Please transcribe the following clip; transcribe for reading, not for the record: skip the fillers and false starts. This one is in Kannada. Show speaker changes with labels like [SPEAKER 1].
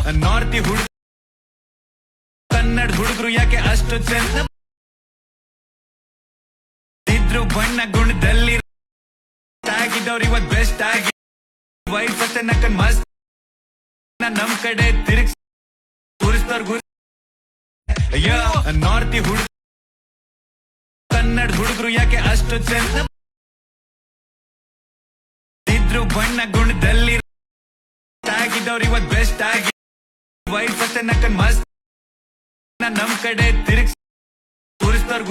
[SPEAKER 1] ನಾರ್ತಿ ಹುಡುಗ ಕನ್ನಡ ಹುಡುಗರು ಯಾಕೆ ಅಷ್ಟು ಚೆಂದ ಇದ್ರು ಬಣ್ಣ ಗುಣದಲ್ಲಿ ಆಗಿದ್ದವ್ರು ಇವತ್ ಬೆಸ್ಟ್ ಆಗಿ ವೈಫ್ ಅಷ್ಟೇ ನಕ್ಕನ್ ಮಸ್ತ್ ನಮ್ ಕಡೆ ತಿರುಗಿಸ್ ಗುರಿಸ್ತವ್ರ ನಾರ್ತಿ ಹುಡುಗ ಕನ್ನಡ ಹುಡುಗರು ಯಾಕೆ ಅಷ್ಟು ಚೆಂದ ಇದ್ರು ಬಣ್ಣ ಗುಣದಲ್ಲಿ ಆಗಿದ್ದವ್ರು ಇವತ್ ಬೆಸ್ಟ್ ಆಗಿ ವೈಫ್ ಅಷ್ಟೇ ನಕ್ಕನ್ ಮಸ್ತ್ ನಮ್ ಕಡೆ ತಿರುಗಿಸ್ ಗುರಿಸ್ತವ್ರ